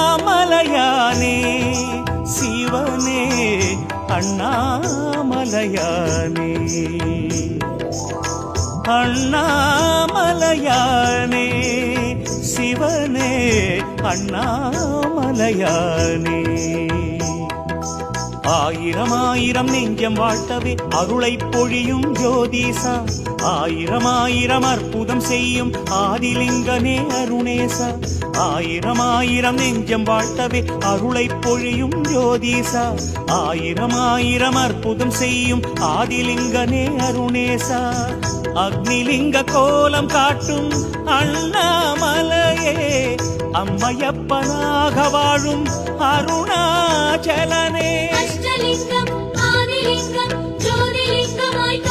அண்ணாமலையானே சிவனே அண்ணாமலையானே அண்ணாமலையானே சிவனே அண்ணாமலையானே ஆயிரம் ஆயிரம் நெஞ்சம் வாழ்த்தவே அருளை பொழியும் ஜோதிசா ஆயிரம் ஆயிரம் அற்புதம் செய்யும் ஆதிலிங்கனே அருணேசா ஆயிரம் ஆயிரம் நெஞ்சம் வாழ்த்தவே அருளை பொழியும் ஜோதிசா ஆயிரம் ஆயிரம் அற்புதம் செய்யும் ஆதிலிங்கனே அருணேசா அக்னிலிங்க கோலம் காட்டும் அண்ணாமலையே அம்மையப்பனாக வாழும் அருணாச்சலனே அஷ்டலிங்கம் ஆதிலிங்கம் ஜோதிலிங்கமாய்